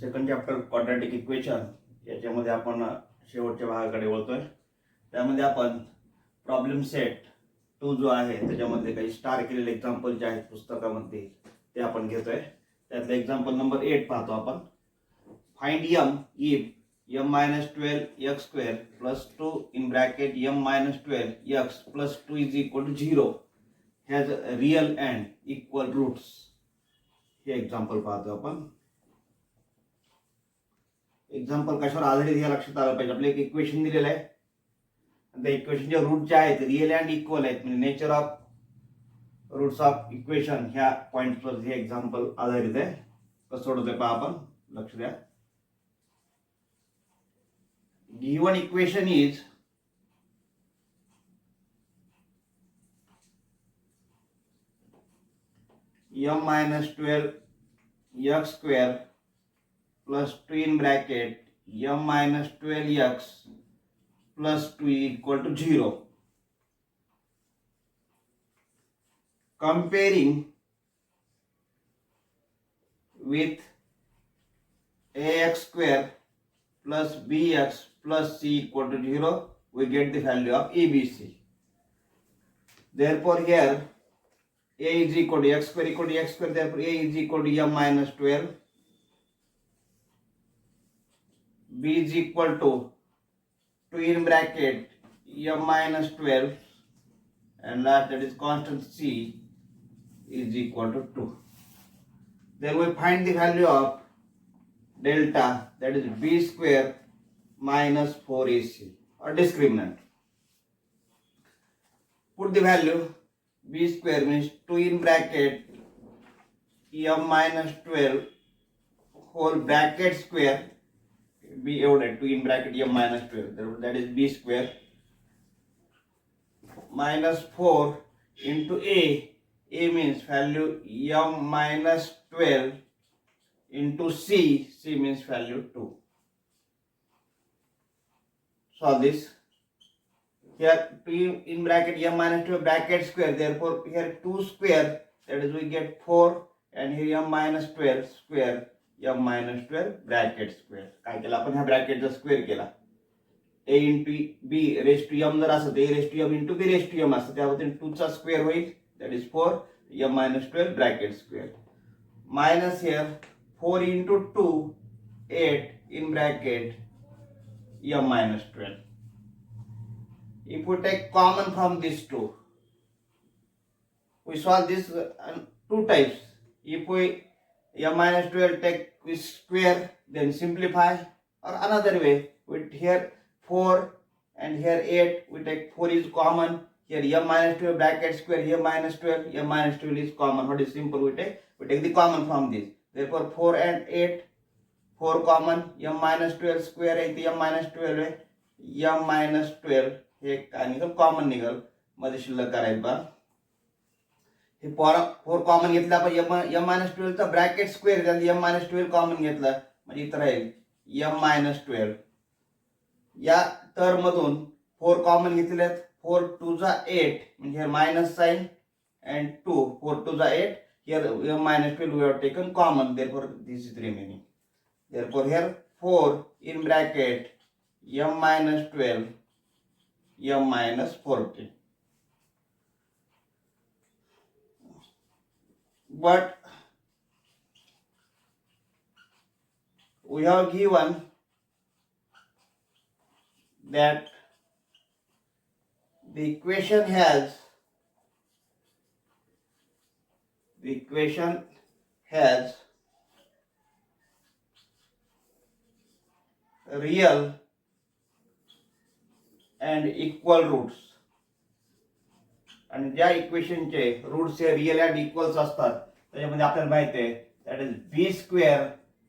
Second chapter quadratic equation याच्यामध्ये आपण शेवटच्या भागाकडे वळतोय. त्यामध्ये आपण प्रॉब्लेम सेट 2 जो आहे त्याच्यामध्ये काही स्टार केलेले एक्झाम्पल जे आहेत पुस्तकामध्ये ते आपण घेतोय. त्यातलं एक्झाम्पल नंबर 8 पाहतो आपण. Find m if m-12x² plus 2 in bracket m-12x plus 2 is equal to 0 has real and equal roots. हे एक्झाम्पल पाहतो आपण. एक्झाम्पल कशावर आधारित हे लक्षात आलं पाहिजे. आपलं एक इक्वेशन दिलेलं आहे आणि त्या इक्वेशनचे रूट जे आहेत रिअल अँड इक्वल आहेत, म्हणजे nature of roots of equation ह्या पॉइंटवर हे एक्झाम्पल आधारित आहे. कसं सोडवतोय पहा आपण, लक्ष द्या. Given equation is m-12x² plus 2 in bracket m-12x plus 2 equal to 0. Comparing with ax square plus bx plus c equal to 0, we get the value of ABC. Therefore here a is equal to x square equal to x square, therefore a is equal to m-12, b is equal to 2 in bracket m-12, and last that is constant c is equal to 2. Then we find the value of delta, that is b square minus 4ac, or discriminant. Put the value b square means 2 in bracket m-12 whole bracket square, b ever 2 in bracket m-12, that is b square minus 4 into a means value m-12 into c means value 2. Solve this. Here 2 in bracket m-12 bracket square, therefore here 2 square, that is we get 4, and here m-12 square m-12 bracket square. काय केलं आपण, ह्या ब्रॅकेटचा square केला. a into b raised to m जर असं a raised to m into b raised to m असं, त्यावरती 2 चा स्क्वेअर होईल, that is 4 m-12 bracket square minus here 4 into 2 8 in bracket m-12. If we take common from these two, we solve this two types. If we m-12 take with square, then simplify, or another way, with here 4 and here 8, we take 4 is common, here m-12 bracket square, here minus 12, m-12 is common. What is simple? We take the common from this. Therefore 4 and 8, 4 common, m-12 square आहे ते m-12 आहे, m-12 हे काय निघाल, common निघाल, मध्ये शिल्लक करायचं बा. हे 4 कॉमन घेतलं आपण, m-12 चा ब्रॅकेट स्क्वेअर, त्यात m-12 कॉमन घेतलं म्हणजे इथं राहील m-12. या टर्म मधून 4 कॉमन घेतले, 4 2 जा 8 म्हणजे मायनस साइन, and 2 4 2 जा 8, here m-12 we have taken common, therefore this is remaining. Therefore here 4 in bracket m-12 m-14. But we have given that the equation has real and equal roots. आणि ज्या इक्वेशनचे roots हे real and equals असतात त्याच्यामध्ये आपल्याला माहिती आहे that is b square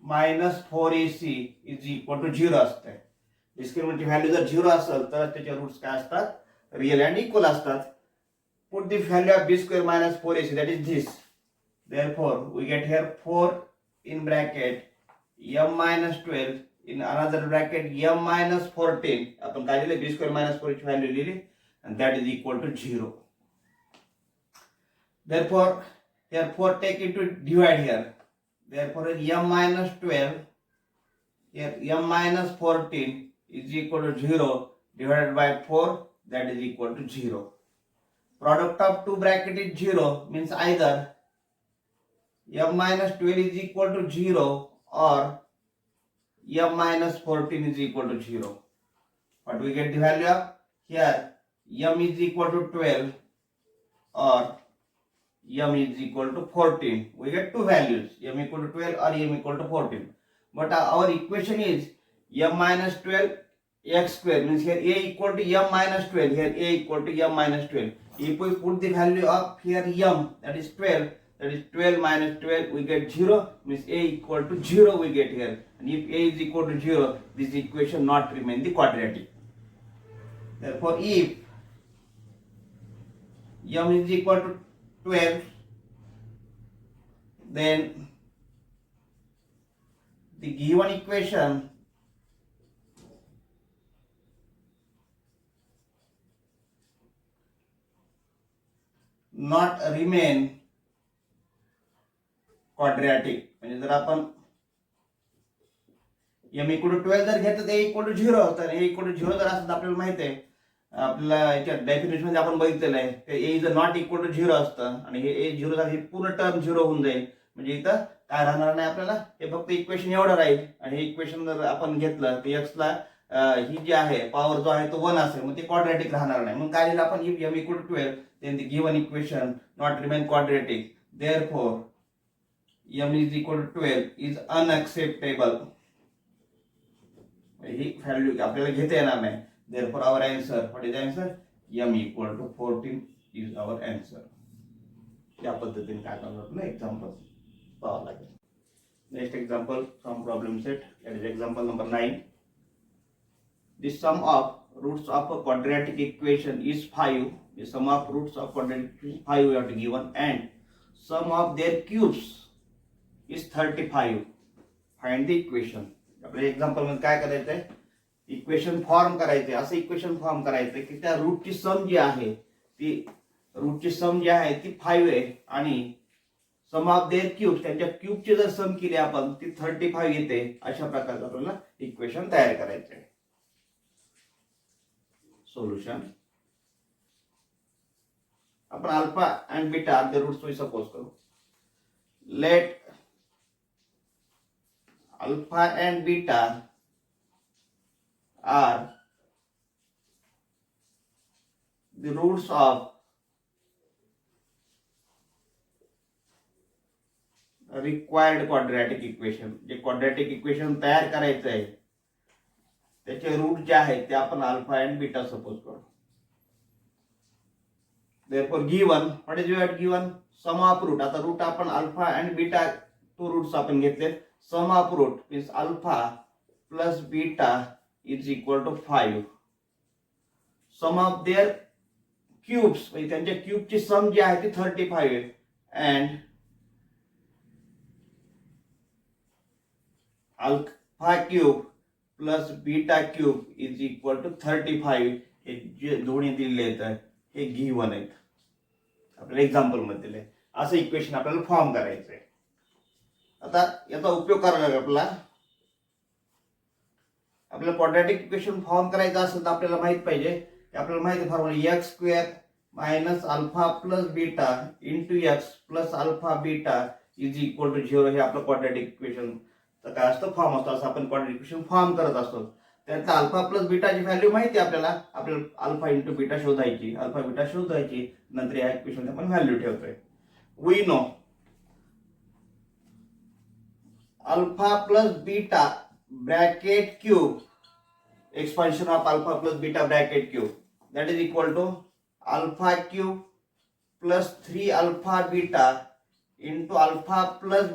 minus 4ac is equal to 0 असते. डिस्क्रिमिनंटची व्हॅल्यू जर 0 असेल तर त्याचे रूट्स काय असतात, रिअल अँड इक्वल असतात. Put the value of b square minus 4ac, that is this. Therefore we get here 4 in bracket m-12 in another bracket m-14. आपण काय दिले, b square minus 4 ची व्हॅल्यू लिहिली, and that is equal to 0. Therefore here 4 take it to divide here, therefore m minus 12 here m minus 14 is equal to 0 divided by 4, that is equal to 0. Product of two bracket is 0, means either m minus 12 is equal to 0 or m minus 14 is equal to 0. But we get the value of here m is equal to 12 or m is equal to 14. We get two values, m equal to 12 or m equal to 14. But our equation is m minus 12 x square, means here a equal to m minus 12, here a equal to m minus 12. If we put the value of here m, that is 12, that is 12 minus 12, we get 0, means a equal to 0 we get here. And if a is equal to 0, this equation not remain the quadratic. Therefore, if m is equal to 12, then the given equation not remain quadratic. म्हणजे जर आपण m equal to 12 जर घेतलं तर a equal to 0, तर a equal to 0 जर असतं आपल्याला माहिती आहे, आपल्याला याच्या डेफिनेशन मध्ये आपण बघितलेलं आहे की a is not equal to 0 असतं आणि हे a 0 झालं, हे पूर्ण टर्म 0 होऊन जाईल. म्हणजे इथं काय राहणार नाही आपल्याला, हे फक्त इक्वेशन एवढं राहील. आणि हे इक्वेशन जर आपण घेतलं तर x ला ही जी आहे पॉवर जो आहे तो 1 असेल, मग ते क्वाड्रॅटिक राहणार नाही. मग काय लिहिलं आपण, if m equal to 12 then the given equation not remain quadratic, therefore m is equal to 12 is unacceptable. He value आपल्याला घेता येणार नाही. therefore our answer, what is the answer, m equal to 14 is our answer. या पद्धतीने काय करणार ना example पाहावं लागेल. Next example from problem set, that is example number 9. The sum of roots of a quadratic equation is 5. The sum of roots of quadratic equation is 5 we have given, and sum of their cubes is 35. Find the equation. आपल्या example मध्ये काय करायचंय, equation form करायचे. असं equation form करायचं की त्या रूटची सम जी आहे ती ती 5 आहे आणि सम ऑफ देअर क्यूब्स, त्यांच्या क्यूबची जर सम केली आपण ती 35 येते. अशा प्रकारचं आपल्याला इक्वेशन तयार करायचं आहे. सोल्युशन, आपण alpha and beta are the roots we suppose करू. Let alpha and beta are the roots of required quadratic equation. J quadratic equation तयार करायचं आहे त्याचे रूट जे आहेत ते आपण अल्फा अँड बीटा सपोज करू. therefore given, what is your given, sum of root. आता रूट आपण alpha and beta two roots आपण घेतले. sum of root means alpha plus beta is equal to 5. sum of their cubes, म्हणजे त्यांच्या क्यूबची सम जी आहे ती 35 आहे. and alpha cube plus beta cube is equal to 35. हे जे दोन्ही दिलेले आहेत हे गिव्हन आहेत, आपल्याला एक्झाम्पल मध्ये दिले. असं इक्वेशन आपल्याला फॉर्म करायचं आहे. आता याचा उपयोग करायला आपल्याला क्वाड्रॅटिक इक्वेशन फॉर्म करायचं असेल तर आपल्याला माहित पाहिजे की आपल्याला माहिती formula x square minus alpha plus beta into x plus alpha beta is equal to 0. हे आपलं क्वाड्रॅटिक इक्वेशनचं काय असतं, फॉर्म असतो. असं आपण क्वाड्रॅटिक इक्वेशन फॉर्म करत असतो. त्यातला अल्फा प्लस बीटाची व्हॅल्यू माहिती आपल्याला अल्फा इंटू बीटा शोधायची, अल्फा बीटा शोधायची. नंतर या इक्वेशन आपण व्हॅल्यू ठेवतोय. We know alpha plus beta bracket cube, expansion of alpha plus beta bracket cube, that is equal to alpha cube plus 3 alpha beta into alpha plus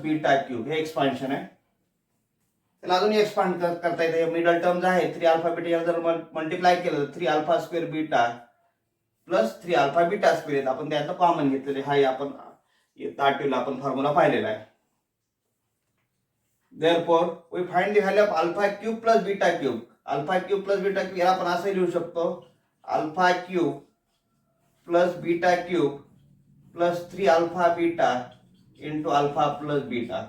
beta cube. Hey expansion आहे. त्याला अजून expand करता येते. Middle term आहे 3 alpha beta जर multiply केलं तर 3 alpha square beta plus 3 alpha beta square आपण त्यातलं कॉमन घेतलेले. हा आपण ताटीला आपण फॉर्म्युला पाहिलेला आहे. therefore we find the value of alpha cube plus beta cube. alpha cube plus beta cube याला आपण असं लिहू शकतो, alpha cube plus beta cube plus 3 alpha beta into alpha plus beta.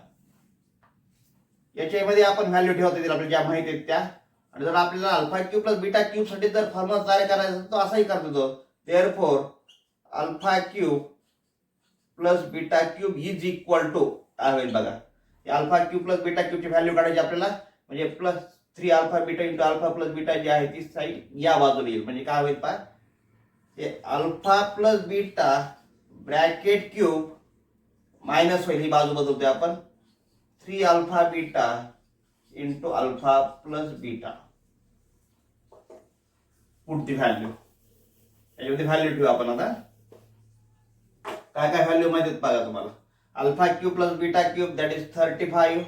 याच्यामध्ये आपण व्हॅल्यू ठेवता येतील आपल्याला ज्या माहिती आहेत त्या. आणि जर आपल्याला alpha cube plus beta cube साठी जर फॉर्म्युला तयार करायचा असेल तर असाही करतो तो. Therefore alpha cube plus beta cube is equal to काय होईल बघा. अल्फा क्यूब प्लस बीटा क्यूबची व्हॅल्यू काढायची आपल्याला. म्हणजे plus 3 alpha beta into alpha plus beta जी आहे ती साईड या बाजूला येईल. म्हणजे काय होईल पहा, ते alpha plus beta bracket cube minus होईल, ही बाजू बदलतोय आपण. 3 alpha beta into alpha plus beta put the value. याच्यामध्ये व्हॅल्यू ठेवू आपण आता. काय काय व्हॅल्यू माहिती आहेत बघा तुम्हाला. Alpha cube plus beta cube that is 35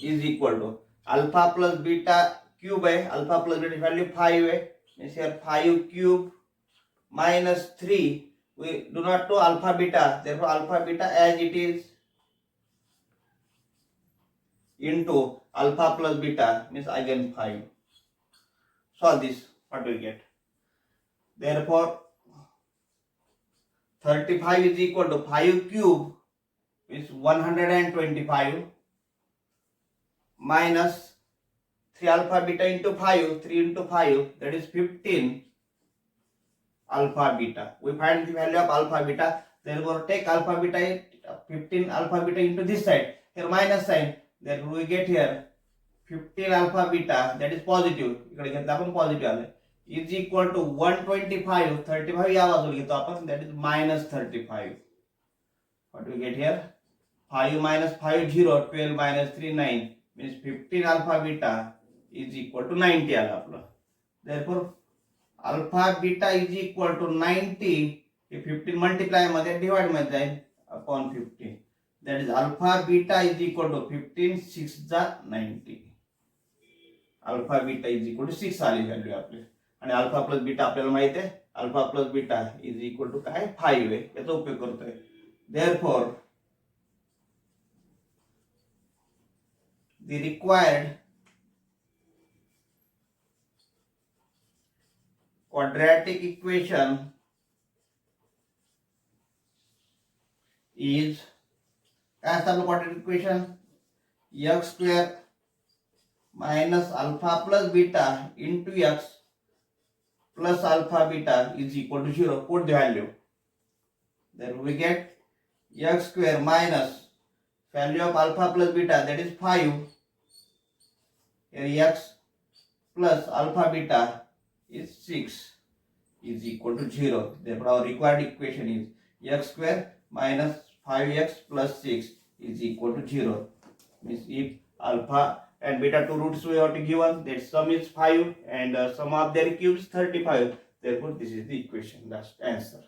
is equal to alpha plus beta cube आहे. अल्फा प्लस बीटा व्हॅल्यू 5 आहे. Means here 5 cube minus 3. We do not know alpha beta, therefore alpha beta as it is into alpha plus beta means again 5. Solve this, what do we get? Therefore 35 is equal to 5 cube is 125 minus 3 alpha beta into 5, 3 into 5 that is 15 alpha beta. We find the value of alpha beta. Therefore, take alpha beta 15 alpha beta into this side. Here minus sign. Therefore, we get here 15 alpha beta that is positive. इकडे घेतला आपण positive आले. Is equal to 125. 35 या बाजूला घेतो आपण. That is minus 35. What do we get here? 5 minus 5 0. 12 minus 3 9. Means 15 alpha beta is equal to 90 आला आपला. Therefore, alpha beta is equal to 90. हे 15 मल्टिप्लाय मध्ये डिवाइड मध्ये जाईल upon 15. That is alpha beta is equal to 15 6 जा 90. Alpha beta is equal to 6 आली value आपली. आणि अल्फा प्लस बीटा आपल्याला माहिती आहे. Alpha plus beta is equal to काय 5 आहे. याचा उपयोग करतोय. Therefore the required quadratic equation is काय असतं आपलं quadratic equation? x square minus alpha plus beta into x plus alpha beta is equal to 0. Put the value. Then we get x square minus value of alpha plus beta that is 5. Here x plus alpha beta is 6 is equal to 0. Therefore, our required equation is x square minus 5x plus 6 is equal to 0. Means if alpha and beta two roots we are given, that sum is 5 and sum of their cubes 35. Therefore, this is the equation. That's answer.